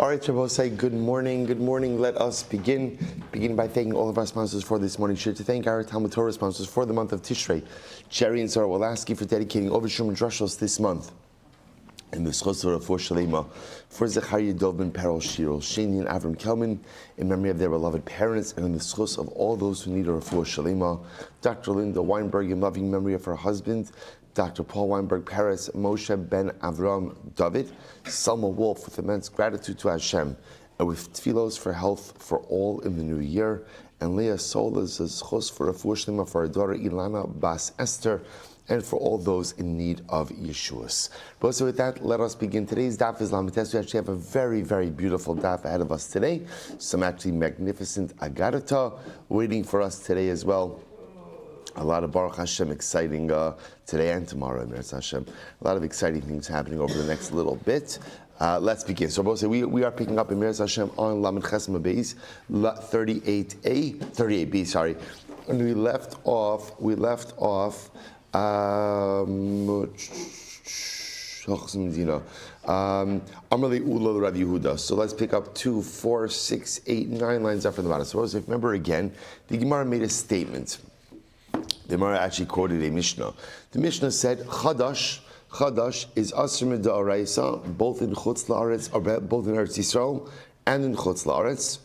All right, Shabbosai, good morning. Good morning. Let us begin by thanking all of our sponsors for this morning. Sure to thank our Talmud Torah sponsors for the month of Tishrei, Jerry and Sarah Wolaski for dedicating Overshum and Drushos this month. And the Schosor for Shalema, for Zechariah Dovin, Perel Shirol, Shani and Avram Kelman, in memory of their beloved parents, and in the schos of all those who need a refuah Shalema, Dr. Linda Weinberg, in loving memory of her husband, Dr. Paul Weinberg Paris, Moshe Ben Avram David, Selma Wolf, with immense gratitude to Hashem, and with tefillos for health for all in the new year, and Leah Solas schos for refuah Shalema for her daughter Ilana Bas Esther, and for all those in need of Yeshuas. But so with that, let us begin. Today's daf is Lamites. We actually have a very, very beautiful daf ahead of us today. Some actually magnificent agarata waiting for us today as well. A lot of Baruch Hashem exciting today and tomorrow, Meretz Hashem. A lot of exciting things happening over the next little bit. Let's begin. So we are picking up in Meretz Hashem on Lamed Chesem Beis 38b, sorry. And we left off Amarli Ula Rav Yehuda. So let's pick up 2, 4, 6, 8, 9 lines up from the bottom. So if you remember again, the Gemara made a statement. The Gemara actually quoted a Mishnah. The Mishnah said, Chadash is Asr Mid'Oraisa, both in Chutz La'aretz, or both in Eretz Yisrael and in Chutz La'aretz.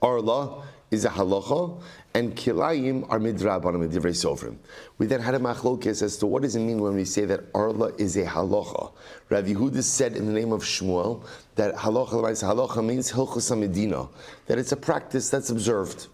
Arla is a halacha, and kilayim are midrabanan midivrei sofrim. We then had a machlokes as to what does it mean when we say that arla is a halacha. Rav Yehuda said in the name of Shmuel that halacha means hilchos medina, that it's a practice that's observed.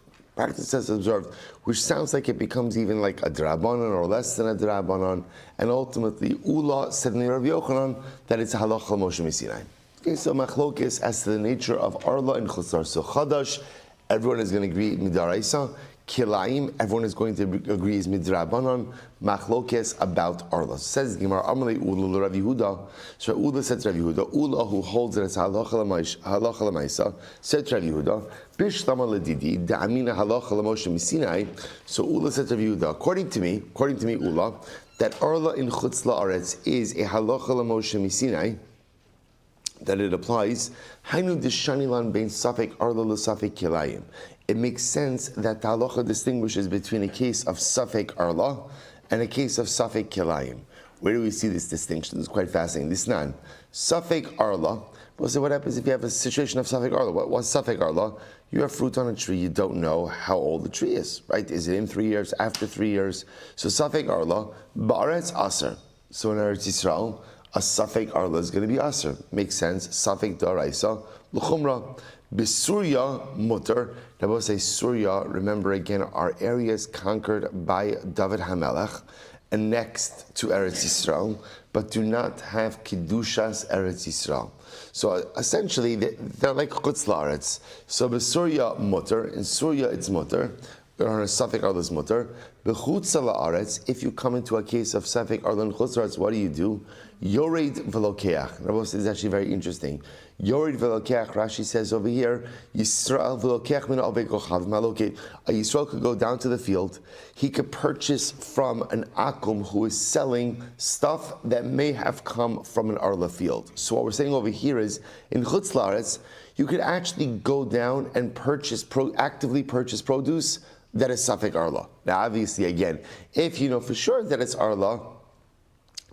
Which sounds like it becomes even like a drabanan or less than a drabanan, and ultimately Ula said in the Rav Yochanan that it's a halacha Moshe Sinai. Okay, so machlokes as to the nature of arla and chutzar. So chadash, everyone is going to agree midaraisa. Kilaim, everyone is going to agree is midrabanan. Machlokes about arla. Says the Gemara, Amalei Ula Rav Yehuda. So Ula said to Rav Yehuda, Ula who holds that it's halacha l'maisa, said to Rav Yehuda, Bishlama l'didi da'amina halacha l'moshe misinai. So Ula said to Rav Yehuda, according to me, Ula, that arla in chutz la'aretz is a halacha l'moshe misinai, that it applies. Hainu d'shanilan bein safek arla l'safek kilayim. It makes sense that the halacha distinguishes between a case of safek arla and a case of safek kilayim. Where do we see this distinction? It's quite fascinating. This nan safek arla. Well, so what happens if you have a situation of safek arla? What's safek arla? You have fruit on a tree. You don't know how old the tree is, right? Is it in 3 years? After 3 years? So safek arla ba'aretz aser. So in Eretz Yisrael, a safek arla is going to be aser. Makes sense. Safek daraisa l'chumra. B'Surya mutter. Now we'll say Surya. Remember again, are areas conquered by David HaMelech and next to Eretz Yisrael, but do not have Kiddushas Eretz Yisrael. So essentially, they're like Chutz La'aretz. So b'Surya mutter. In Surya it's mutter. Or a Safek Arla is mutter. B'Chutz La'aretz, if you come into a case of Safek Arla and Chutz La'aretz, what do? Yored v'lokeach. Rabbi is actually very interesting. Yored v'lokeach, Rashi says over here, Yisrael v'lokeach min avei kochav malokeh. A Yisrael could go down to the field. He could purchase from an akum who is selling stuff that may have come from an arla field. So what we're saying over here is, in Chutz La'aretz, you could actually go down and actively purchase produce that is Safek Arla. Now obviously again, if you know for sure that it's Arla,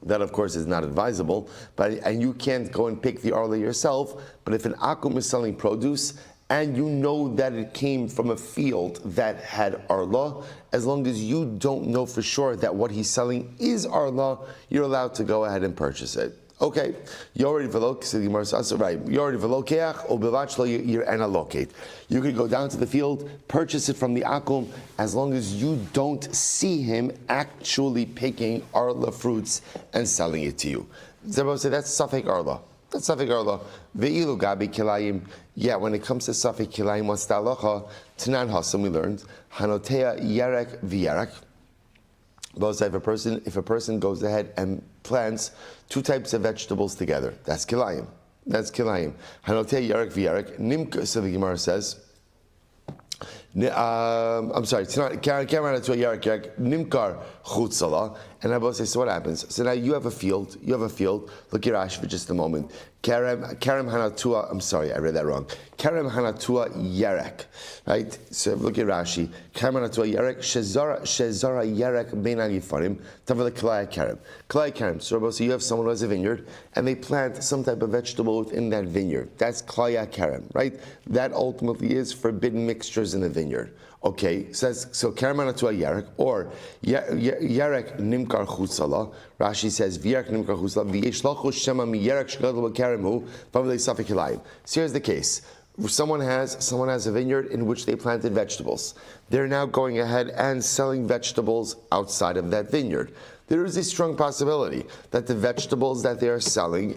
that of course is not advisable, and you can't go and pick the arla yourself, but if an akum is selling produce, and you know that it came from a field that had arla, as long as you don't know for sure that what he's selling is arla, you're allowed to go ahead and purchase it. Okay, Yored v'lokeach, right? Yored v'lokeach or b'vachlo yir and allocate. You could go down to the field, purchase it from the akum, as long as you don't see him actually picking arla fruits and selling it to you. Zebra say that's safek arla. That's safek arla. Ve'ilu gabi kilayim. Yeah, when it comes to safek kilayim, what's the halacha? Tanan hasam we learned hanotea yarek v'yarek. If a person goes ahead and plants 2 types of vegetables together, that's kilayim. Hanotei yarek v'yarek nimka. So the Gemara says, I'm sorry, it's not. Nimkar chutzala, And Rabbi says, so what happens? So now you have a field. Look at Rashi for just a moment. Kerem hanatua. I'm sorry, I read that wrong. Kerem hanatua yerek. Right. So look at Rashi. Kerem hanatua yerek. Shezara yerek beinan yifarim. Tavale kalaya kerem. Kalaya kerem. So Rabbi says, you have someone who has a vineyard, and they plant some type of vegetable within that vineyard. That's kalaya kerem. Right. That ultimately is forbidden mixtures in the vineyard. Okay, says so. Karamana to a yarek or yarek nimkar chutzala. Rashi says v'yarek nimkar chutzala v'yeshlachu shema mi yarek shgadol b'karemu v'avlei safek elayim. So here's the case: someone has a vineyard in which they planted vegetables. They're now going ahead and selling vegetables outside of that vineyard. There is a strong possibility that the vegetables that they are selling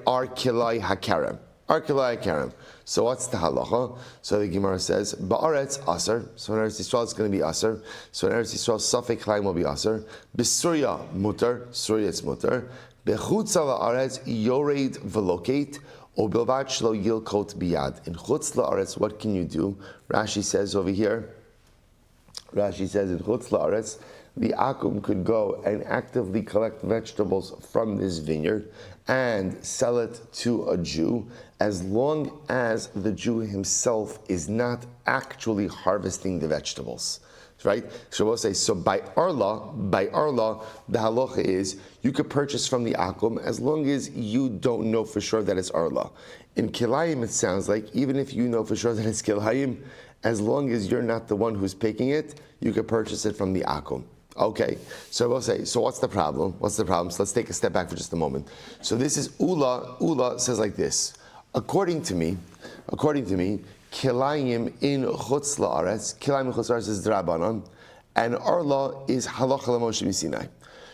are kilai hakarem. Arkilai Karam. So what's the halacha? So the Gemara says, Ba'aretz aser. So in Eretz Yisrael it's going to be aser. So in Eretz Yisrael, Safek Chaim will be aser. B'Surya mutar. Surya it's mutar. B'chutz la'aretz yored velokate. O bilvat shlo yilkot biyad. In chutz la'aretz, what can you do? Rashi says over here. Rashi says in chutz la'aretz, the akum could go and actively collect vegetables from this vineyard and sell it to a Jew, as long as the Jew himself is not actually harvesting the vegetables. Right? So we'll say, so by our law, the halacha is you could purchase from the akum as long as you don't know for sure that it's our law. In kilayim, it sounds like even if you know for sure that it's kilayim, as long as you're not the one who's picking it, you could purchase it from the akum. Okay, so we'll say, so what's the problem? So let's take a step back for just a moment. So this is Ula. Ula says like this. According to me, kilayim in chutz la'aretz is drabanan, and our law is halacha l'Moshe Sinai.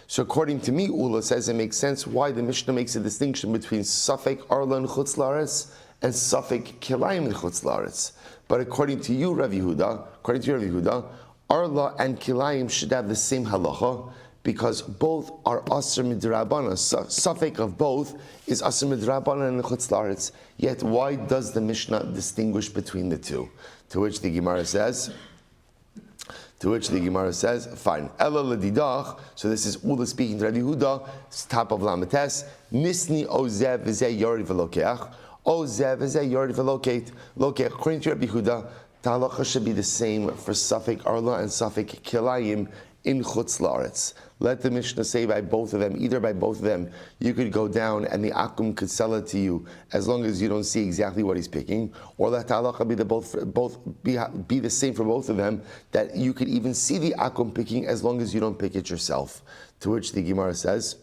So according to me, Ula says it makes sense why the Mishnah makes a distinction between safek arla and chutz la'aretz and safek kilayim in chutz la'aretz. But according to you, Rav Yehuda, Arla and Kilayim should have the same halacha because both are Asr Midrabana. Safek of both is Asr Midrabana and Chutz La'aretz. Yet why does the Mishnah distinguish between the two? To which the Gemara says, fine. Ela ledidach. So this is Ula speaking to Rabbi Yehuda, top of Lamites. Nisni ozev v'zeh yori v'lokeach. Ozev v'zeh yori v'lokate. According to Rabbi Yehuda, the halacha should be the same for Safek Arla and Safek Kilayim in Chutz La'aretz. Let the Mishnah say by both of them, either by both of them, you could go down and the Akum could sell it to you as long as you don't see exactly what he's picking, or let the halacha be the same for both of them, that you could even see the Akum picking as long as you don't pick it yourself. To which the Gemara says,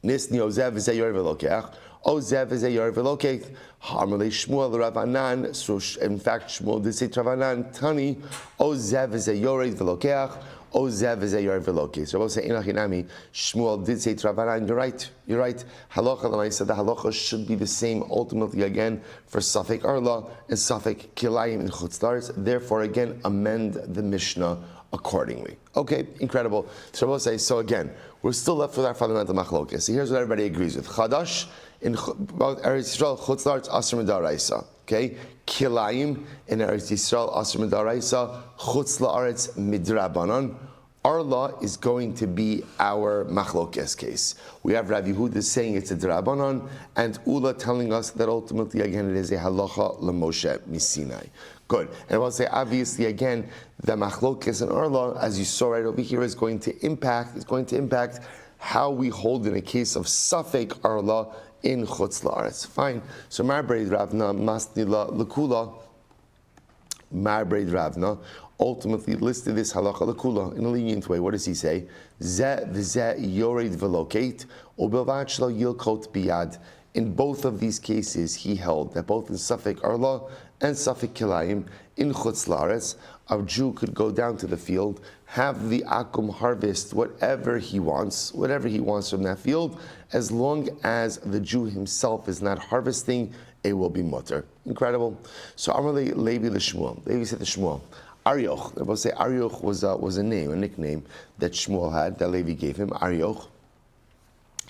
Nisni ozev v'zeh yoreh v'lokeach. Ozev is a yor velokate. Harmony Shmuel Rav Anan. So in fact, Shmuel did say Rav Anan Tani. Ozev is a yored velokeach. Ozev is a yor velokate. So I will say Inachinami. Shmuel did say Rav Anan. You're right. Halacha l'maisa. The halacha should be the same ultimately again for Safek Arla and Safek Kilayim in Chutz La'aretz. Therefore, again, amend the Mishnah accordingly. Okay, incredible. So I will say, so again, we're still left with our fundamental machlokes. So here's what everybody agrees with. Chadash, in about Eretz Yisrael, Chutz La'aretz, Asr Midaraisa. Okay? Kilayim, in Eretz Yisrael, Asr Midaraisa, Chutz La'aretz, Midrabanan. Our law is going to be our machlokes case. We have Rav Yehuda saying it's a drabanan, and Ula telling us that ultimately, again, it is a halacha l'Moshe Misinai. Good. And I will say, obviously, again, the machlokes in our law, as you saw right over here, is going to impact how we hold in a case of Safek our law in Chutz La'aretz. Fine. So Marbreid Ravna Masnila Lakula. Marbreid Ravna ultimately listed this halacha l'kula in a lenient way. What does he say? Zeh v'zeh yored velokate u'bilvat shlo yilkot biyad. In both of these cases, he held that both in Safek Arla and Safek Kilayim in Chutz La'aretz, a Jew could go down to the field, have the akum harvest whatever he wants from that field, as long as the Jew himself is not harvesting, it will be mutter. Incredible. So Amalei Levi l'Shmuel. Levi said to Shmuel, Arioch. They both say Arioch was a name, a nickname that Shmuel had, that Levi gave him. Arioch.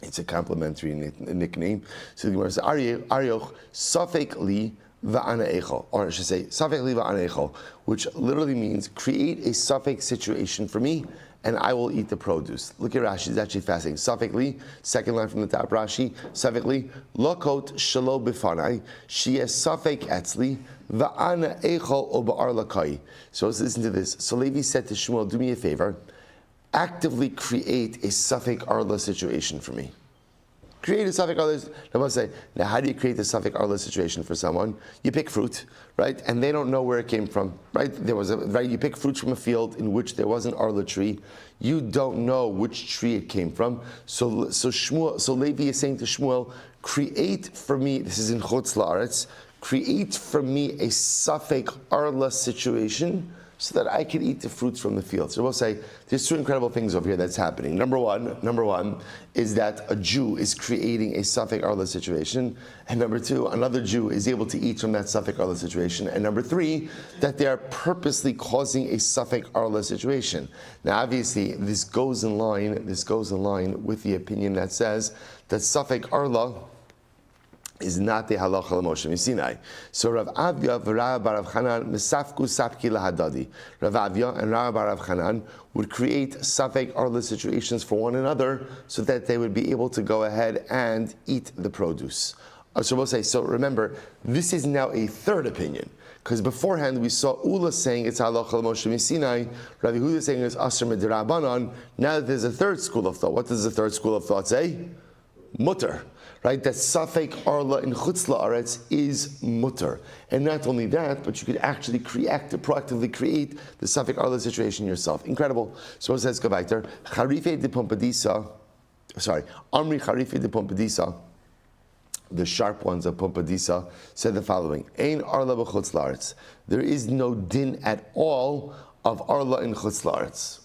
It's a complimentary nickname. So the Gemara says, Arioch, Safek li va'ana echol. Or I should say, Safek li va'ana echol, which literally means create a Safek situation for me and I will eat the produce. Look at Rashi, it's actually fascinating. Safekli, second line from the top, Rashi, Safekli, lokot shelo bifanai, she is safek etzli, va'ana echol oba'ar lakai. So let's listen to this. So Levi said to Shmuel, do me a favor, actively create a safek arla situation for me. Create a safek arla. I must say, now how do you create a safek arla situation for someone? You pick fruit, right? And they don't know where it came from, right? You pick fruits from a field in which there was an arla tree. You don't know which tree it came from. So Levi is saying to Shmuel, create for me, this is in Chutz La'aretz, create for me a safek arla situation so that I can eat the fruits from the field. So we'll say there's two incredible things over here that's happening. Number one is that a Jew is creating a safek arla situation, and number two, another Jew is able to eat from that safek arla situation, and number three, that they are purposely causing a safek arla situation. Now, obviously, this goes in line with the opinion that says that safek arla is not the halacha l'Moshe Sinai. So Rav Avya v'Rav Barav Chanan misafku sapki lahadadi. Rav Avya and Rav Barav Chanan would create safek arla situations for one another so that they would be able to go ahead and eat the produce. So we'll say, so remember, this is now a third opinion. Because beforehand we saw Ula saying it's halacha l'Moshe Sinai, Rabbi Yehuda saying it's asher midirabanan. Now there's a third school of thought. What does the third school of thought say? Mutter. Right, that safek arla in Chutz La'aretz is mutter, and not only that, but you could actually proactively create the safek arla situation yourself. Incredible. So it says, go back there. Charife de Pompadisa, Amri Charife de Pompadisa, the sharp ones of Pompadisa, said the following: Ein arla b'Chutz La'aretz. There is no din at all of arla in Chutz La'aretz.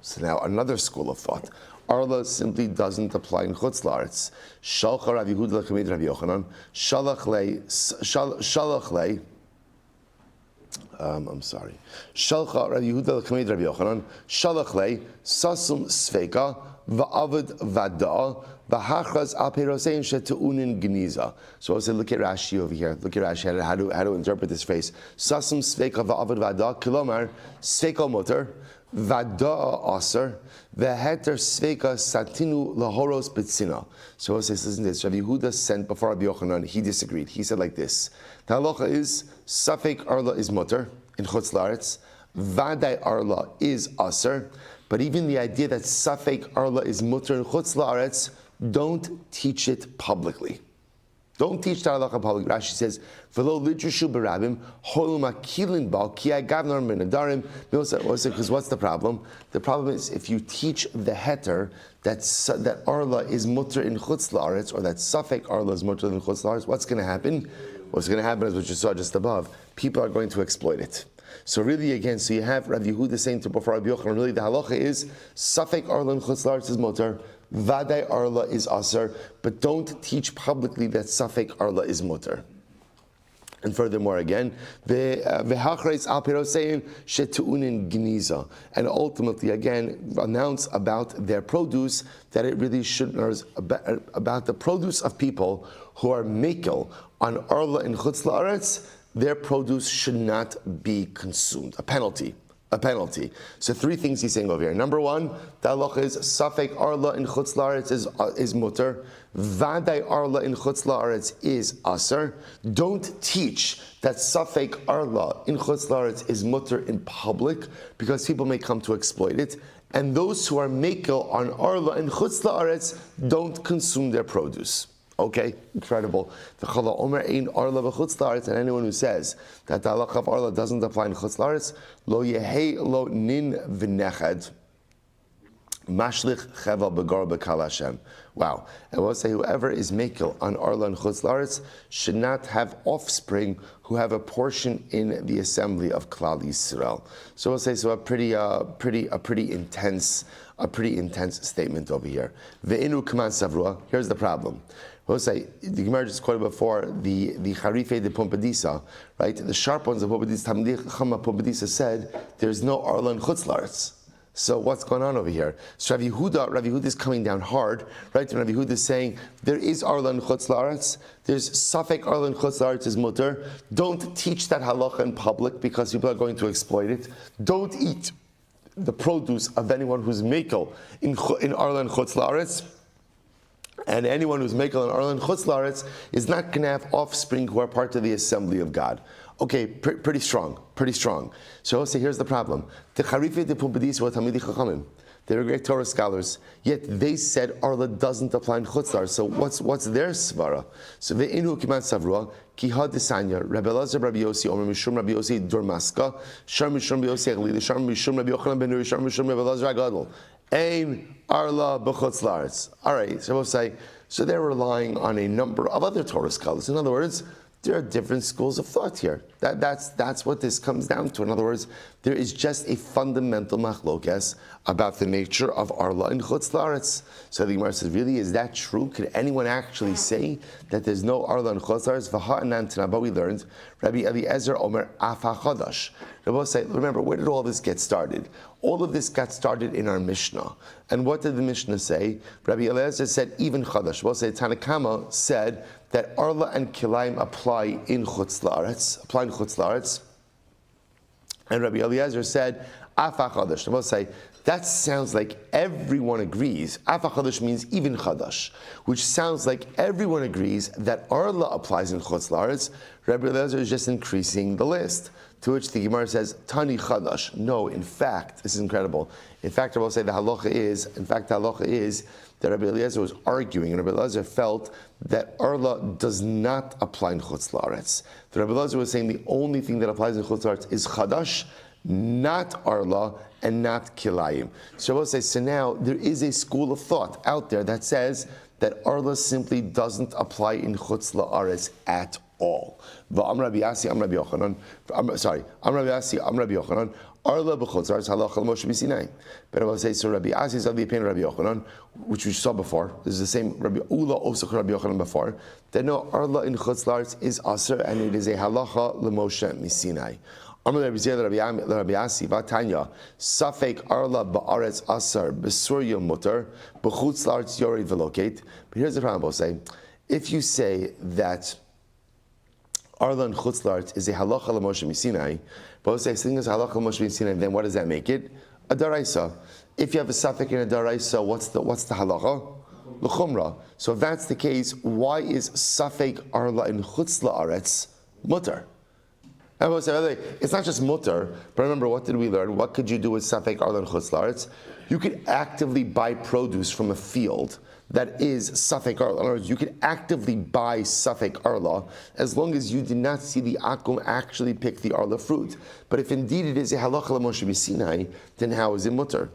So now another school of thought. Arla simply doesn't apply in Chutz La'aretz. Shalcha Rav Yehuda l'Kamed Rabbi Yochanan. Shalach lei. Shalcha Rav Yehuda l'Kamed Rabbi Yochanan. Shalach lei sasum sveka va'avad vada v'hachraz al peirosein shetu'unin geniza. So I said, look at Rashi over here. Look at Rashi how to interpret this phrase. Sasum sveka va'avad vada kilomar sveka motor. Vada aser, veheter sveka satinu lahoros betzina. So it says, listen to this. Rabbi Yehuda sent before Rabbi Yochanan. He disagreed. He said like this: the halacha is safek arla is mutter in Chutz La'aretz, vadai arla is aser. But even the idea that safek arla is mutter in Chutz La'aretz, don't teach it publicly. Don't teach the halacha public. Rashi says, "V'lo lidrashu barabim holum akilin bal ki agavnar minadarim." Because what's the problem? The problem is if you teach the heter that arla is mutter in Chutz La'aretz, or that safek arla is mutter in Chutz La'aretz, what's going to happen? What's going to happen is what you saw just above. People are going to exploit it. So really, again, so you have Rabbi Yehuda saying to before Rabbi Yochanan, really the halacha is safek arla in Chutz La'aretz is mutter. Vadai arla is aser, but don't teach publicly that safek arla is mutter. And furthermore, again, v'hachreis al pirosein shetu'unin geniza, and ultimately, again, announce about their produce that it really shouldn't, about the produce of people who are mekel on arla in Chutz La'aretz, their produce should not be consumed. A penalty. So three things he's saying over here. Number one, the halacha is safek arla in Chutz La'aretz is mutter. Vadai arla in Chutz La'aretz is aser. Don't teach that safek arla in Chutz La'aretz is mutter in public, because people may come to exploit it. And those who are mekel on arla in Chutz La'aretz don't consume their produce. Okay, incredible. And anyone who says that the halacha of arla doesn't apply in Chutz La'aretz, lo yehei lo nin v'nechad mashlich chevel begar bekal Hashem. Wow. And we'll say whoever is mekel on arla and Chutz La'aretz should not have offspring who have a portion in the assembly of Klal Yisrael. So we'll say a pretty intense statement over here. Ve'inu k'man savrua. Here's the problem. We'll say, the Gemara just quoted before, the Charife de Pompadisa, right? The sharp ones of Pompadisa, Tamdi Chama Pompadisa said, there's no arla in Chutz La'aretz. So what's going on over here? So Rabbi Yehuda is coming down hard, right? And Rabbi Yehuda is saying, there is arla in Chutz La'aretz, there's safek arla in Chutz La'aretz is mutter. Don't teach that halacha in public because people are going to exploit it. Don't eat the produce of anyone who's mekel in Arla and Chutz La'aretz. And anyone who's mekel in Arla and Chutz La'aretz is not going to have offspring who are part of the assembly of God. Okay, pretty strong. So I'll say, here's the problem. They're great Torah scholars, yet they said Arla doesn't apply in Chutz La'aretz. So what's their svara? So ve'inu kiman savrua ki ha desanya Rabbi Elazar Rabbi Yossi Omer Mishum Rabbi Yossi Dormaska Shar Mishum Rabbi Yossi Aglili Shar Mishum Rabbi Yochanan Ben Nuri Shar Mishum Rabbi Elazar Agadol Ein Arla b'Chutz La'aretz. All right, so we'll say, so they're relying on a number of other Torah scholars. In other words, there are different schools of thought here. That's what this comes down to. In other words, there is just a fundamental machlokes about the nature of Arla and Chutz La'aretz. So the Gemara says, really, is that true? Could anyone actually say that there's no Arla and Chutz La'aretz? But we learned, Rabbi Eliezer Omer Afa Chadash. Rabbi say, remember, where did all this get started? All of this got started in our Mishnah. And what did the Mishnah say? Rabbi Eliezer said, even Chadash. Rabbi say, Tanakama said that Arla and Kilayim apply in Chutz La'aretz. And Rabbi Eliezer said, Afa Chadash. Rabbi say, that sounds like everyone agrees. Afa Chadash means even Chadash, which sounds like everyone agrees that Arla applies in Chutz La'aretz. Rabbi Eliezer is just increasing the list. To which the Gemara says, Tani Chadash. No, in fact, this is incredible. In fact, I will say the halacha is that Rabbi Eliezer was arguing, and Rabbi Eliezer felt that Arla does not apply in Chutz La'aretz. The Rabbi Eliezer was saying the only thing that applies in Chutz La'aretz is Chadash, not Arla, and not Kilayim. So I will say, so now there is a school of thought out there that says that Arla simply doesn't apply in Chutz La'aretz at all. Am Rabbi Yasi, Am Rabbi Yochanan. Arla b'Chutz La'aretz halacha l'Moshe b'Sinai. But I will say, so Rabbi Yasi is of the opinion of Rabbi Yochanan, which we saw before. This is the same Rabbi Ula also Rabbi Yochanan before. That no, Arla in Chutz La'aretz is aser, and it is a halacha l'Moshe b'Sinai. Amar Rabbi Ziyad Rabbi Yasi Vatanya Safek Arla ba'aretz aser b'Surya mutar b'Chutz La'aretz yored v'locate. But here's the problem. I'll say, if you say that Arla and Chutz La'aretz is a halacha l'Moshe b'Sinai, but say something is halacha l'Moshe b'Sinai, then what does that make it? A daraisa. If you have a safek in a daraisa, what's the halacha? L'chumra. So if that's the case, why is safek Arla and Chutz La'aretz mutar? And we'll say, it's not just mutar, but remember, what did we learn? What could you do with safek Arla and Chutz La'aretz? You could actively buy produce from a field that is safek Arla. In other words, you could actively buy safek Arla as long as you did not see the akum actually pick the Arla fruit. But if indeed it is a halacha l'Moshe b'Sinai, then how is it mutar?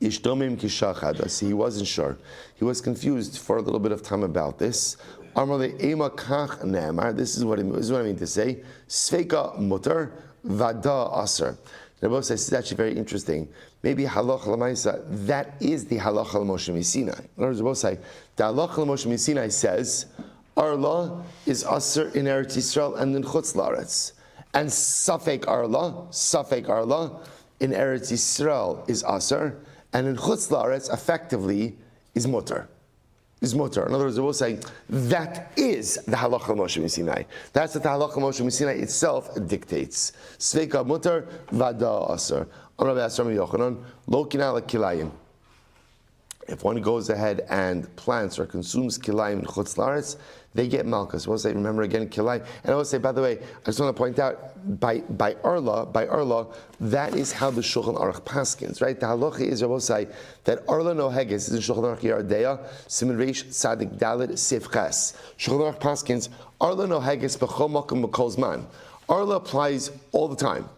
Ishtomim kishachad. See, he wasn't sure. He was confused for a little bit of time about this. This is what I mean to say. Sveika mutar, vada aser. Rabbi says this is actually very interesting. Maybe halacha l'maisa, that is the halacha l'Moshe b'Sinai. In other words, Rabbi say the halacha l'Moshe b'Sinai says Arla is aser in Eretz Yisrael and in Chutz La'aretz, and safek Arla in Eretz Yisrael is aser, and in Chutz La'aretz effectively is mutar. In other words, we'll say that is the halacha Moshe b'Sinai. That's what the halacha Moshe b'Sinai itself dictates. Sveika mutar vada aser. Rabbi Yochanan lo kinala kilayim. If one goes ahead and plants or consumes kilayim in Chutz La'aretz, they get malchus. We'll say, remember again, kilayim. And I will say, by the way, I just want to point out, by Arla, that is how the Shulchan Aruch paskins, right? The halacha is, I will say, that Arla no heges is in Shulchan Aruch Yardea, Siman Reish Tzadik Dalet Sif Ches. Shulchan Aruch paskins, Arla no heges b'chol makom b'kol zman. Arla applies all the time.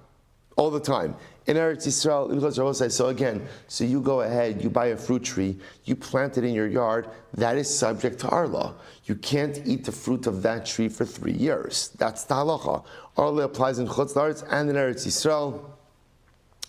In Eretz Yisrael, so again, so you go ahead, you buy a fruit tree, you plant it in your yard, that is subject to Arla. You can't eat the fruit of that tree for 3 years. That's the halacha. Arla applies in Chutz La'aretz and in Eretz Yisrael.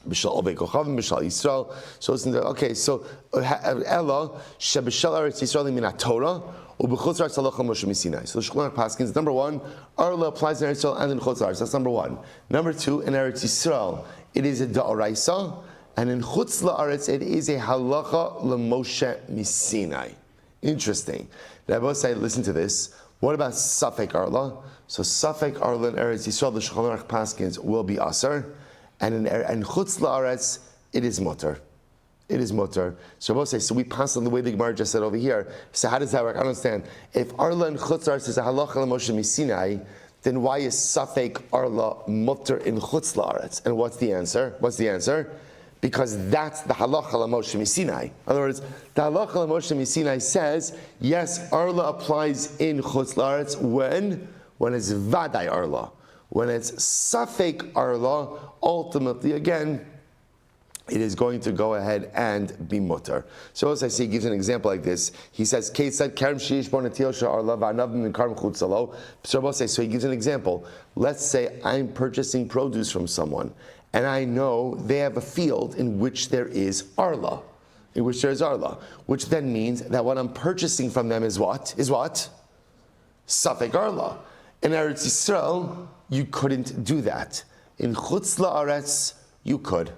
B'shal Ovei Kochavim, B'shal Yisrael. So it's okay, so Ella, Sheb'shal Eretz Yisrael min Torah, so the Shulchan Aruch paskins, number one, Arla applies in Eretz Yisrael and in Chutz La'aretz. That's number one. Number two, in Eretz Yisrael, it is a da'oraisa, and in Chutz La'aretz, it is a halacha l'Moshe b'Sinai. Interesting. Rabbi say, listen to this. What about safek Arla? So safek Arla in Eretz Yisrael, the Shulchan Aruch paskins will be aser, and in chutz la'aretz, it is mutter. It is mutter. So Rabbi say, so we pass on the way the Gemara just said over here. So how does that work? I don't understand. If Arla and chutz la'aretz is a halacha l'Moshe misinai, then why is safek Arla mutter in chutz la'aretz? And what's the answer? Because that's the halacha l'Moshe misinai. In other words, the halacha l'Moshe misinai says, yes, Arla applies in chutz la'aretz when it's vaday Arla. When it's safek Arla, ultimately, again, it is going to go ahead and be mutter. So as I see, he gives an example like this. He says, so he gives an example. Let's say I'm purchasing produce from someone, and I know they have a field in which there is arla, which then means that what I'm purchasing from them is what? Safek arla. In Eretz Yisrael, you couldn't do that. In chutz la'aretz, you could.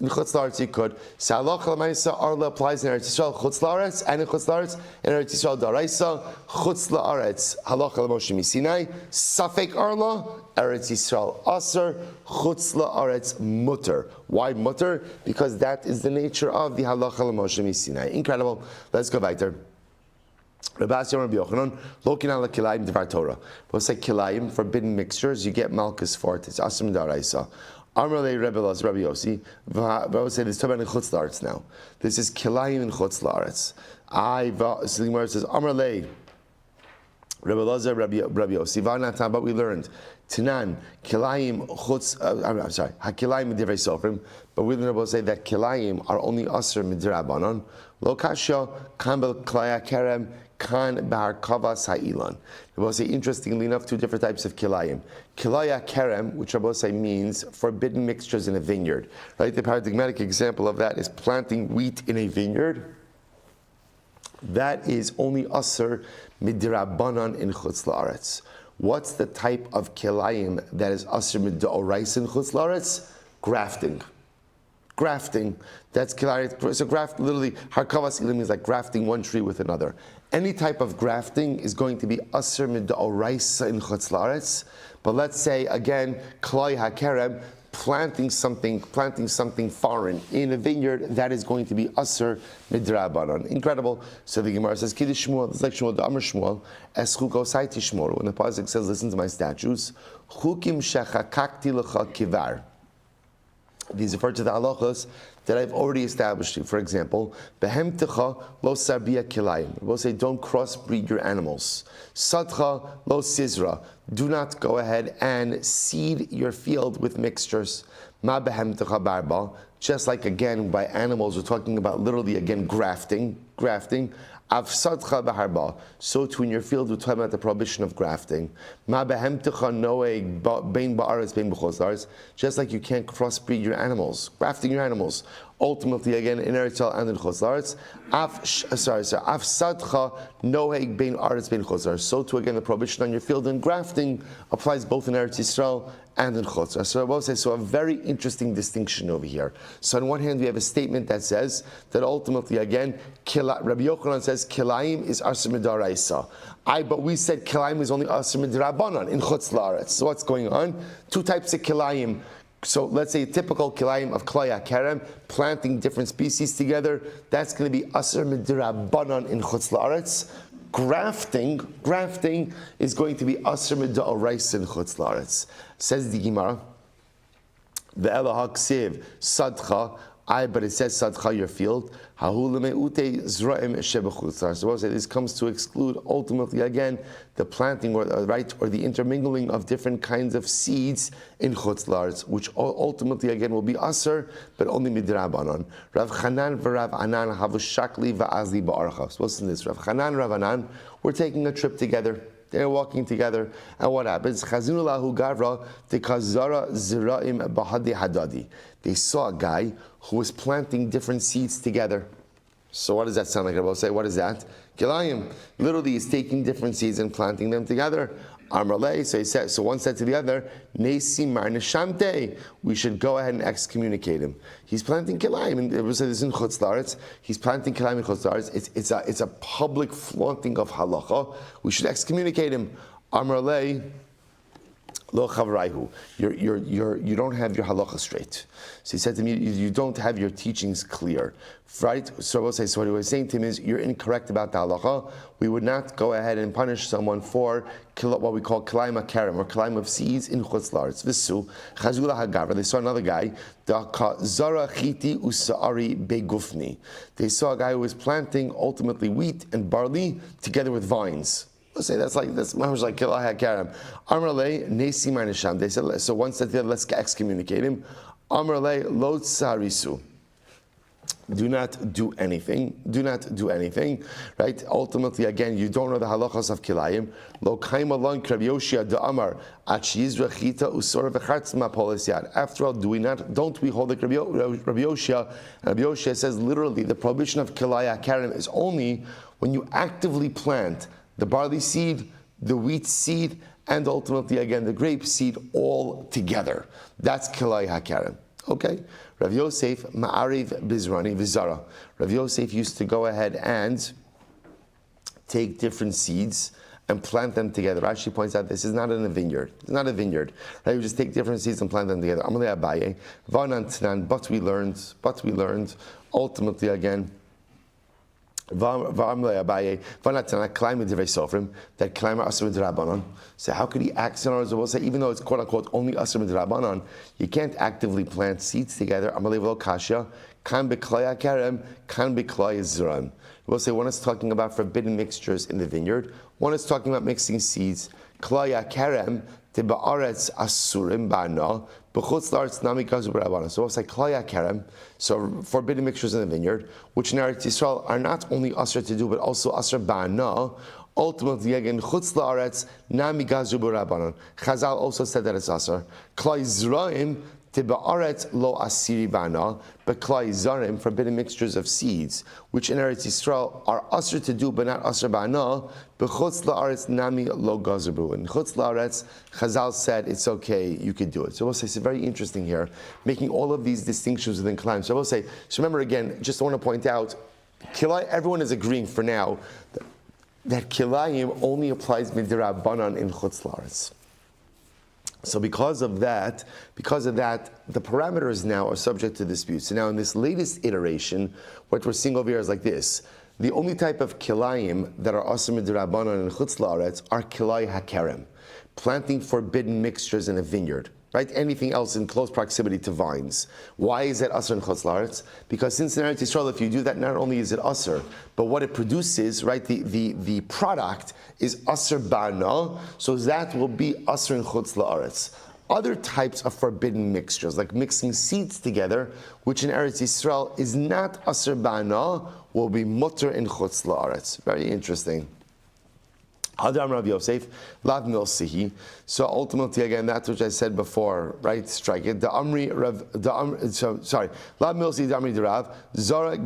In chutz la'aretz you could. So halacha l'maisa arla applies in Eretz Yisrael chutz la'aretz, and in chutz la'aretz in Eretz Yisrael daraisa chutz la'aretz halacha l'Moshe misinai safek arla Eretz Yisrael aser chutz la'aretz mutter. Why mutter? Because that is the nature of the halacha l'Moshe misinai. Incredible. Let's go weiter. Rabbi Yochanan, looking at the kilayim devar Torah. We'll say kilayim, forbidden mixtures. You get malchus for it. It's asim daraisa. Amrlei Rebbe Elazar Rabbi Yossi. We'll say this talking about chutz la'aretz now. This is kilayim in chutz la'aretz. So the Gemara says Amrlei Rebbe Elazar Rabbi Yossi. V'anatan, but we learned Tanan kilayim chutz. I'm sorry, hakilayim divrei sofrim. But we learned about say that kilayim are only aser midrabanan. Lo kasha kambel klaya kerem. Kan bar kavas ha'ilan. Rabbi say, interestingly enough, two different types of kilayim. Kilaya kerem, which Rabbi say means forbidden mixtures in a vineyard. Right? The paradigmatic example of that is planting wheat in a vineyard. That is only aser midrabanan in chutz la'aretz. What's the type of kilayim that is aser midorais in chutz la'aretz? Grafting. That's kilayim. So graft, literally, harkavas ilim means like grafting one tree with another. Any type of grafting is going to be aser midoraisa in chutz la'aretz. But let's say again, klai hakerem, planting something foreign in a vineyard, that is going to be aser midrabanan. Incredible. So the Gemara says, Kiddush Shmuel, it's like Shmuel, the Amr Shmuel, eschu gosaiti Shmuel. When the pasuk says, listen to my statutes, chukim shechakakti lecha kivar. These refer to the halachos that I've already established. For example, behemtecha lo sarbiya kilayim. We'll say don't crossbreed your animals. Sadcha lo sizra. Do not go ahead and seed your field with mixtures. Ma behemtecha barba. Just like again by animals, we're talking about literally again grafting. Avsadcha b'harba. So too in your field, we're talking about the prohibition of grafting. Ma behemtecha noeg bein ba'aretz bein b'chutz la'aretz. Just like you can't crossbreed your animals, grafting your animals. Ultimately, again, in Eretz Yisrael and in chutz la'aretz. Avsadcha noeg bein aretz bein b'chutz la'aretz. So too again, the prohibition on your field and grafting applies both in Eretz Yisrael and in chutz la'aretz. So I will say, so a very interesting distinction over here. So on one hand, we have a statement that says that ultimately, again, Rabbi Yochanan says kilayim is aser midaraisa. But we said kilayim is only aser midrabanan in chutz la'aretz. So what's going on? Two types of kilayim. So let's say a typical kilayim of klaya kerem, planting different species together. That's going to be aser midrabanan in chutz la'aretz. Grafting is going to be aser midoraisa in chutz la'aretz. Says the Gemara, the Elah HaKsiv sadcha. But it says sadcha your field. So we'll say this comes to exclude ultimately again the planting or the intermingling of different kinds of seeds in chutz la'aretz, which ultimately again will be aser, but only midrabanan. Rav Chanan v'Rav Anan havu shakli va'azli ba'archa. So listen to this. Rav Chanan and Rav Anan were taking a trip together. They're walking together, and what happens? Chazinu lahu gavra tekazara ziraim bahadi hadadi. They saw a guy who was planting different seeds together. So what does that sound like? I will say, what is that? Kilayim. Literally, he's taking different seeds and planting them together. Amrlei. So he said. So one said to the other, Nesi mar neshamte. We should go ahead and excommunicate him. He's planting kilayim, and it was this in chutz la'aretz. He's planting kilayim in chutz la'aretz. It's a public flaunting of halacha. We should excommunicate him. Amrlei. Lo chavraihu. You don't have your halacha straight. So he said to me, you don't have your teachings clear. Right? So what he was saying to him is, you're incorrect about the halacha. We would not go ahead and punish someone for what we call kilayim akarim, or kilayim of seeds in chutz la'aretz. Visu, chazula hagavar. They saw another guy, zara chiti usa'ari begufni. They saw a guy who was planting ultimately wheat and barley together with vines. Let's say that's like Kilai HaKaram. Amrale Nesi Marnisham. They said, so once that let's excommunicate him. Amrale Lo Tsarisu. Do not do anything. Do not do anything. Right? Ultimately, again, you don't know the halachas of Kilayim. Lo Kaim Alon Rabbi Yoshia de Amar Achiz Rechita Usor V'Chartzma Polis Yad. After all, don't we hold the Rabbi Yoshia? Rabbi Yoshia says literally the prohibition of Kilai HaKaram is only when you actively plant the barley seed, the wheat seed, and ultimately, again, the grape seed all together. That's Kilai HaKaram. Okay? Rav Yosef, Ma'ariv Bizrani Vizara. Rav Yosef used to go ahead and take different seeds and plant them together. Rashi points out this is not in a vineyard. It's not a vineyard. Right? You just take different seeds and plant them together. Amalei Abaye, Vanan Tnan, but we learned, ultimately, again, that climb asr midrabanan. So how could he act? In other words, we'll say even though it's quote unquote only asr midrabanan, you can't actively plant seeds together. Amalei v'lo kasha kan beklaya karem kan beklaya zran. We'll say one is talking about forbidden mixtures in the vineyard. One is talking about mixing seeds. Klaya karem te ba'aretz asurim ba'na. So it's like klaya kerem, so forbidden mixtures in the vineyard, which in Eretz Yisrael are not only asr to do, but also asr ba'ana. Ultimately, again, chutz la'aretz nami gazu b'rabanan. Chazal also said that it's asr. Klai zraim tiba'aretz lo asiri ba'ana, but klai zarim, forbidden mixtures of seeds, which in Eretz Yisrael are asr to do, but not asr ba'ana. B'chutz la'aretz nami lo gazu b'ru. In chutz la'aretz, Chazal said it's okay, you could do it. So we'll say it's very interesting here, making all of these distinctions within Kilayim. So we'll say, so remember again, just want to point out, Kilayim, everyone is agreeing for now that Kilayim only applies midrabanan in chutz la'aretz. So because of that, the parameters now are subject to dispute. So now in this latest iteration, what we're seeing over here is like this. The only type of kilayim that are asr midrabanan and chutz la'aretz are kilay hakerem, planting forbidden mixtures in a vineyard. Right? Anything else in close proximity to vines. Why is that asr and chutz la'aretz? Because since in Eretz Yisrael, if you do that, not only is it asr, but what it produces, right? The product is asr ba'ana, so that will be asr and chutz la'aretz. Other types of forbidden mixtures, like mixing seeds together, which in Eretz Yisrael is not asr ba'ana, will be mutter in chutz la'aretz. Very interesting. Hadam Rav Yosef, Lav Milsihi. So ultimately, again, that's what I said before, right? Strike it. Lav Milsihi, Amri Derav, Zara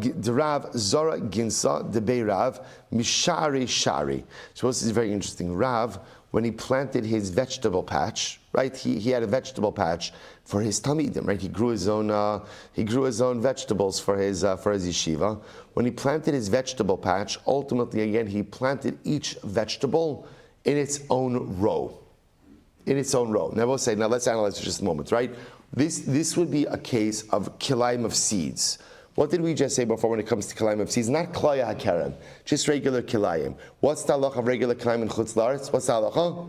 Ginsa, Debei Rav, Mishari Shari. So this is very interesting. Rav, when he planted his vegetable patch, right? He had a vegetable patch for his tamidim, right? He grew his own vegetables for his yeshiva. When he planted his vegetable patch, ultimately again he planted each vegetable in its own row. Now we'll say, now let's analyze for just a moment, right? This would be a case of kilayim of seeds. What did we just say before when it comes to kilayim of seeds? Not klaya hakerem, just regular kilayim. What's the halacha of regular kilayim in chutz la'aretz? What's the halacha?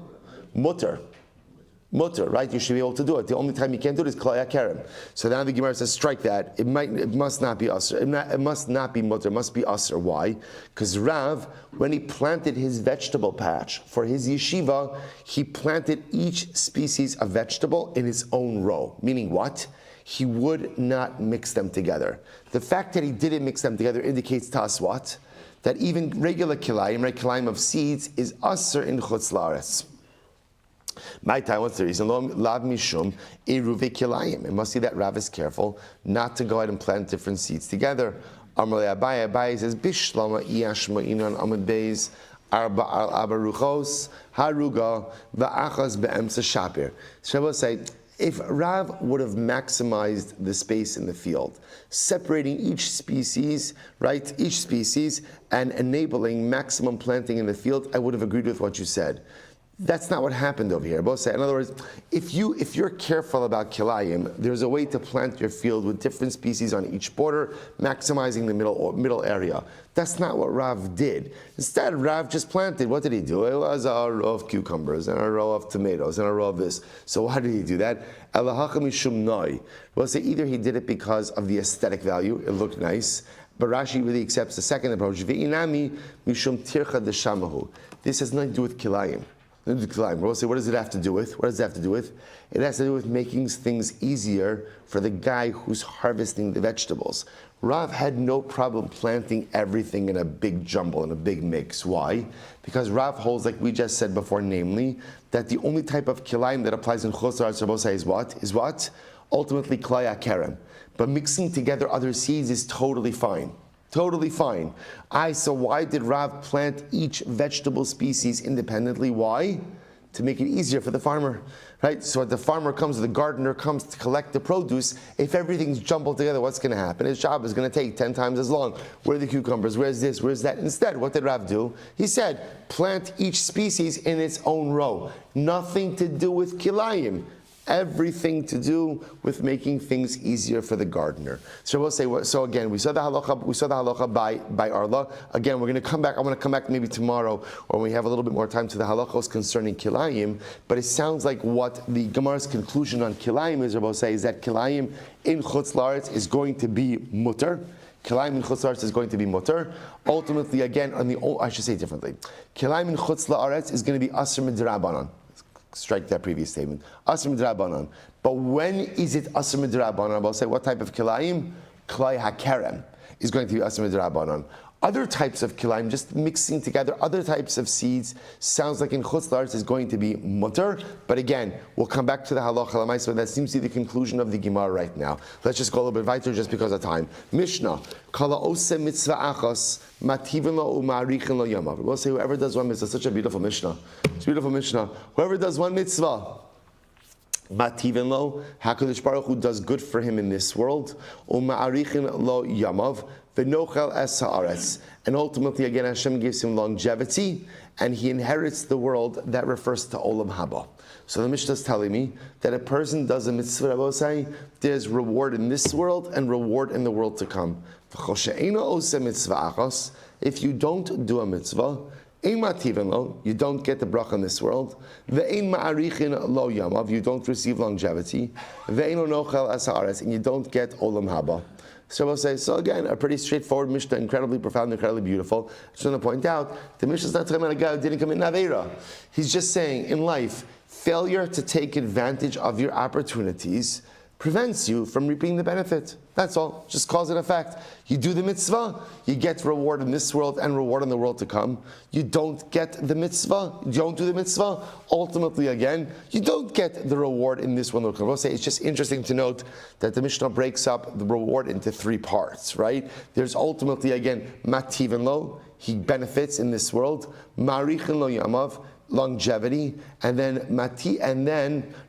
Mutter, right? You should be able to do it. The only time you can't do it is klaya kerem. So now the Gemara says, strike that. It must not be asr. It must not be mutter. It must be asr. Why? Because Rav, when he planted his vegetable patch for his yeshiva, he planted each species of vegetable in its own row. Meaning what? He would not mix them together. The fact that he didn't mix them together indicates to us what? That even regular kilayim, right, kilayim of seeds, is asr in chutz la'aretz. My time, what's the reason? Lav mishum eruve kilayim. It must be that Rav is careful not to go ahead and plant different seeds together. Amalei Abaye says bishlama iyashma inan amud beis arba al abaruchos haruga va'achas be'emsa shapir. Shabbos say, if Rav would have maximized the space in the field, separating each species, right, and enabling maximum planting in the field, I would have agreed with what you said. That's not what happened over here. Both say, in other words, if you're careful about kilayim, there's a way to plant your field with different species on each border, maximizing the middle area. That's not what Rav did. Instead, Rav just planted. What did he do? It was a row of cucumbers and a row of tomatoes and a row of this. So why did he do that? We'll say either he did it because of the aesthetic value, it looked nice, but Rashi really accepts the second approach. This has nothing to do with kilayim. We'll say, what does it have to do with? What does it have to do with? It has to do with making things easier for the guy who's harvesting the vegetables. Rav had no problem planting everything in a big jumble, in a big mix. Why? Because Rav holds, like we just said before, namely, that the only type of kilayim that applies in Chutz La'aretz Rabosai is what? Is what? Ultimately, klaya kerem. But mixing together other seeds is totally fine. Totally fine. So why did Rav plant each vegetable species independently? Why? To make it easier for the farmer, right? So when the farmer comes, the gardener comes to collect the produce, if everything's jumbled together, what's going to happen? His job is going to take 10 times as long. Where are the cucumbers? Where's this? Where's that? Instead, what did Rav do? He said, plant each species in its own row. Nothing to do with kilayim. Everything to do with making things easier for the gardener. So we'll say, so again, we saw the halacha by Arla. Again, we're going to come back. I want to come back maybe tomorrow, or when we have a little bit more time, to the halachos concerning kilayim. But it sounds like what the Gemara's conclusion on kilayim is, Rabbi say, is that kilayim in Chutz La'aretz is going to be mutter. Kilayim in Chutz La'aretz is going to be mutter. Ultimately, again, I should say it differently. Kilayim in Chutz La'aretz is going to be asr midrabanan. Strike that previous statement. Asr midrabanan. But when is it asr midrabanan? I'll say what type of kilayim? Kilay hakerem is going to be asr midrabanan. Other types of kilayim, just mixing together other types of seeds, sounds like in Chutz La'aretz is going to be mutter. But again, we'll come back to the halacha l'maisa. That seems to be the conclusion of the Gemara right now. Let's just go a little bit weiter just because of time. Mishnah. Kala ose mitzvah achas mativin lo u'ma'arichin lo yamav. We'll say whoever does one mitzvah. Such a beautiful Mishnah. It's a beautiful Mishnah. Whoever does one mitzvah, Mativin lo, HaKadosh Baruch Hu does good for him in this world. U'ma'arichin lo yamav, v'nochel es ha'aretz. And ultimately, again, Hashem gives him longevity, and he inherits the world that refers to Olam Haba. So the Mishnah is telling me that a person does a mitzvah, Rabosai, there's reward in this world and reward in the world to come. If you don't do a mitzvah, you don't get the bracha in this world. You don't receive longevity. And you don't get Olam Haba. So we'll say, so again, a pretty straightforward Mishnah, incredibly profound, incredibly beautiful. I just want to point out, the Mishnah is not talking about a guy who didn't come in Naveira. He's just saying, in life, failure to take advantage of your opportunities prevents you from reaping the benefit. That's all. Just cause it a fact. You do the mitzvah, you get reward in this world and reward in the world to come. You don't get the mitzvah, you don't do the mitzvah, ultimately again, you don't get the reward in this world. I'll say it's just interesting to note that the Mishnah breaks up the reward into three parts, right? There's ultimately again, mativin lo, he benefits in this world, marichin lo yamav, longevity, and then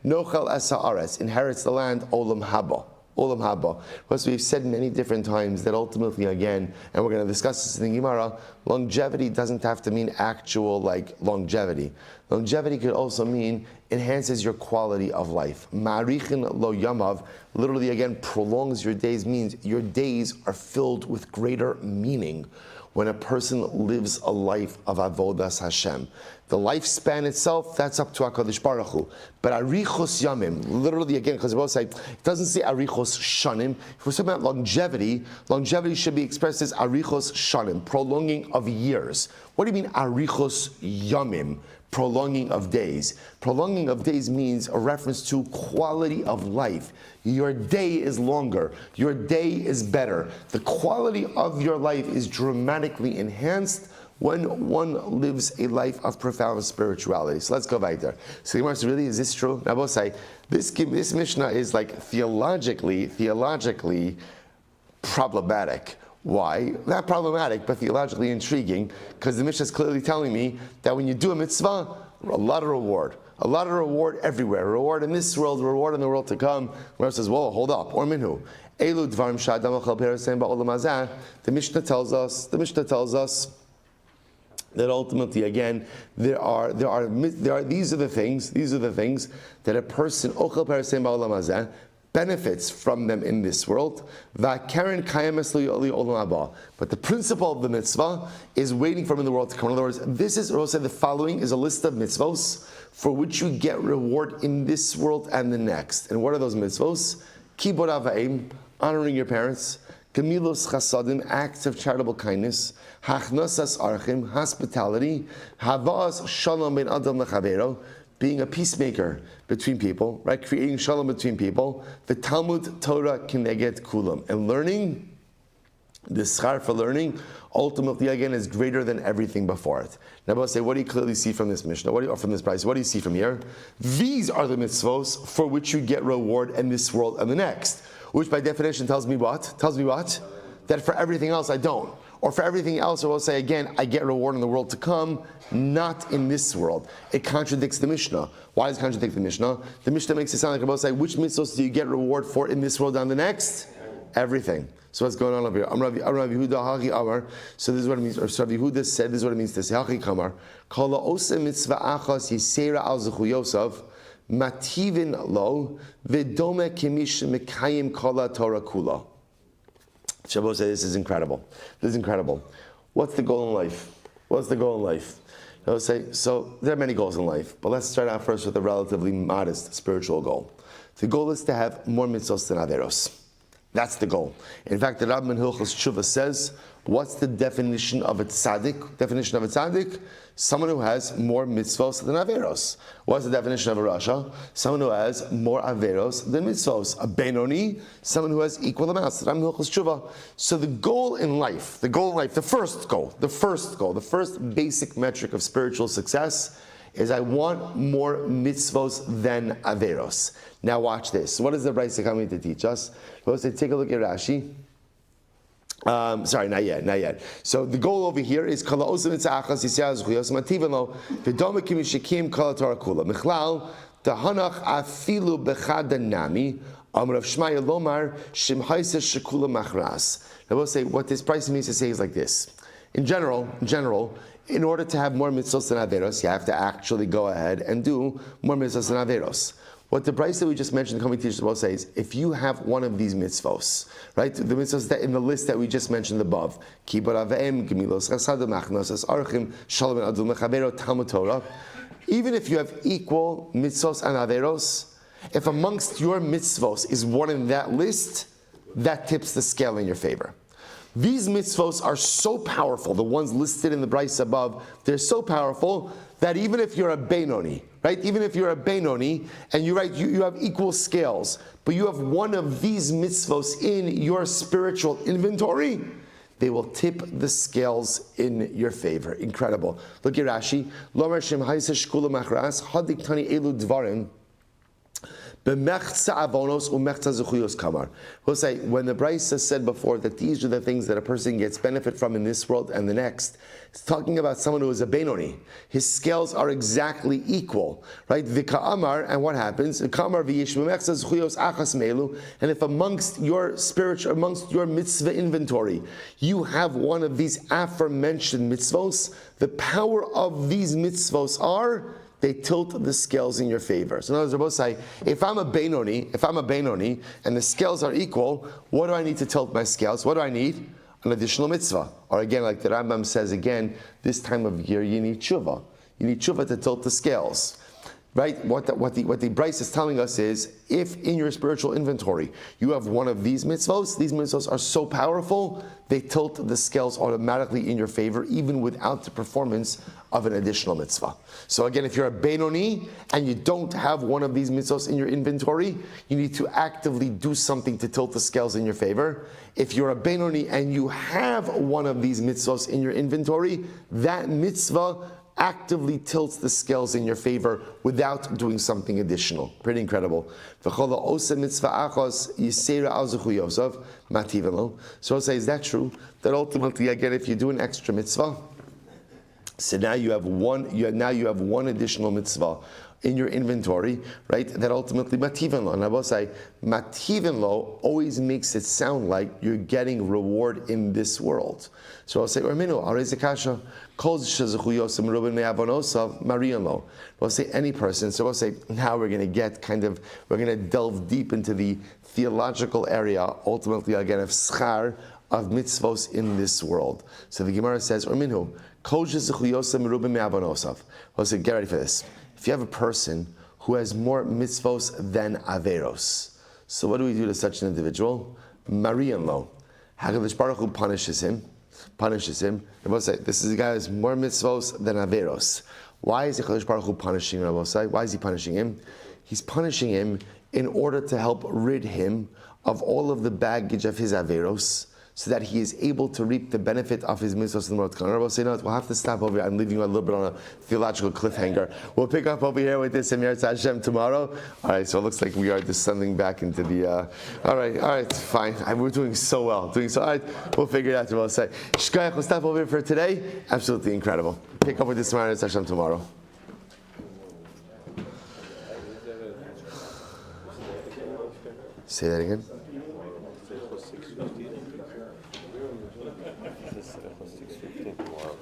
nochel es ha'aretz, inherits the land, olam haba. Olam haba. Because we've said many different times that ultimately, again, and we're going to discuss this in the Gemara, longevity doesn't have to mean actual longevity. Longevity could also mean enhances your quality of life. Ma'arichin lo yamav, literally again prolongs your days, means your days are filled with greater meaning when a person lives a life of avodas Hashem. The lifespan itself, that's up to HaKadosh Baruch Hu. But arichos yamim, literally again, because both say, it doesn't say arichos shanim. If we're talking about longevity, longevity should be expressed as arichos shanim, prolonging of years. What do you mean arichos yamim? Prolonging of days. Prolonging of days means a reference to quality of life. Your day is longer. Your day is better. The quality of your life is dramatically enhanced when one lives a life of profound spirituality. So let's go back there. So the Gemara says, really, is this true? Now, both say, this Mishnah is like theologically problematic. Why? Not problematic, but theologically intriguing, because the Mishnah is clearly telling me that when you do a mitzvah, a lot of reward. A lot of reward everywhere. Reward in this world, reward in the world to come. Where says, whoa, hold up. Or minhu. Elu dvarim shadam achal perasem ba'olam hazeh. The Mishnah tells us that ultimately, again, these are the things that a person benefits from them in this world. But the principle of the mitzvah is waiting for him in the world to come. In other words, this is also the following is a list of mitzvos for which you get reward in this world and the next. And what are those mitzvos? Kibod avayim, honoring your parents. Gemilos chasadim, acts of charitable kindness. Hachnasas archim, hospitality. Havas shalom ben adam lechavero, being a peacemaker between people, right? Creating shalom between people. The Talmud Torah kineget kulam, and learning. The schar for learning, ultimately, again, is greater than everything before it. Now, I'll say, what do you clearly see from this Mishnah? Or from this price? What do you see from here? These are the mitzvos for which you get reward in this world and the next. Which, by definition, tells me what? That for everything else, I don't. Or for everything else, I will say again, I get reward in the world to come, not in this world. It contradicts the Mishnah. Why does it contradict the Mishnah? The Mishnah makes it sound like I will say, which mitzvos do you get reward for in this world and the next? Everything. So what's going on over here? Rabbi Yehuda Hagi Amar. So this is what it means. Or Rabbi Yehuda said, this is what it means to say. Hagi Kamar. Kala ose mitzvah achas yisera al zechu Yosef mativin lo v'dome kemish mekayim kala Torah kula. Shabbos said, this is incredible. This is incredible. What's the goal in life? What's the goal in life? I would say, so there are many goals in life, but let's start out first with a relatively modest spiritual goal. The goal is to have more mitzvos than averos. That's the goal. In fact, the Rabbin Hilchos Tshuva says, what's the definition of a tzaddik? Definition of a tzaddik? Someone who has more mitzvos than averos. What's the definition of a rasha? Someone who has more averos than mitzvos. A benoni, someone who has equal amounts. The Rabbin Hilchos Tshuva. So the goal in life, the first basic metric of spiritual success is I want more mitzvos than averos. Now watch this. What is the Brayso coming to teach us? Let's take a look at Rashi. Sorry, not yet. So the goal over here is kala osim mitzachas yisrael zchuyos mativelo v'dome kimishikim kala Torah kula michlal tahanach afilu bechadanami amrav shmaya lomar shimhaisa shekula machras. Now we'll say what this price means to say is like this. In general, in order to have more mitzvos than averos, you have to actually go ahead and do more mitzvos than averos. What the price that we just mentioned, the coming teachers will say is, if you have one of these mitzvos, right, the mitzvos that in the list that we just mentioned above, kibud avim, gemilos chasadim, achnosas archim, shalom and adul mechavero, Talmud Torah, even if you have equal mitzvos and averos, if amongst your mitzvos is one in that list, that tips the scale in your favor. These mitzvos are so powerful, the ones listed in the Brayso above, they're so powerful that even if you're a Benoni, right? Even if you're a Benoni and you have equal scales, but you have one of these mitzvos in your spiritual inventory, they will tip the scales in your favor. Incredible. Look at Rashi. Lomer shem haisa shkula machras hadik tani elu dvarim. We'll say, when the Brayso said before that these are the things that a person gets benefit from in this world and the next, it's talking about someone who is a Benoni. His scales are exactly equal, right? V'ka'amar, and what happens? And if amongst your mitzvah inventory, you have one of these aforementioned mitzvos, the power of these mitzvos are they tilt the scales in your favor. So in other words, they're both saying, if I'm a Benoni, and the scales are equal, what do I need to tilt my scales? What do I need? An additional mitzvah. Or again, like the Rambam says again, this time of year you need tshuva. You need tshuva to tilt the scales. Right? What the Brayso is telling us is, if in your spiritual inventory you have one of these mitzvos are so powerful, they tilt the scales automatically in your favor, even without the performance of an additional mitzvah. So again, if you're a Benoni and you don't have one of these mitzvos in your inventory, you need to actively do something to tilt the scales in your favor. If you're a Benoni and you have one of these mitzvos in your inventory, that mitzvah actively tilts the scales in your favor without doing something additional. Pretty incredible. So I'll say, is that true? That ultimately, again, if you do an extra mitzvah, so now you have one additional mitzvah in your inventory, right? That ultimately mativin lo. And I will say, mativin lo always makes it sound like you're getting reward in this world. So I'll say, Orminu, I'll raise the kasha, kol shezechu yosem rubin me'avonosav marian lo. We'll say any person. So we'll say, now we're going to delve deep into the theological area, ultimately again of schar, of mitzvos in this world. So the Gemara says, Orminu, kol shezechu yosem rubin me'avonosav. We'll say, get ready for this. If you have a person who has more mitzvos than averos, so what do we do to such an individual? Marian lo. HaKadosh Baruch Hu punishes him. And we'll say, this is a guy who has more mitzvos than averos. Why is HaKadosh Baruch Hu punishing him? Why is he punishing him? He's punishing him in order to help rid him of all of the baggage of his averos, so that he is able to reap the benefit of his mitzvahs in the world. We'll say, no, we'll have to stop over here. I'm leaving you a little bit on a theological cliffhanger. We'll pick up over here with this Emir Hashem tomorrow. All right, so it looks like we are descending back into the. All right, fine. We're doing so well. All right, we'll figure it out. We'll say, Shkayach, we'll stop over here for today. Absolutely incredible. Pick up with this Emir Hashem tomorrow. Say that again. 6:15 tomorrow.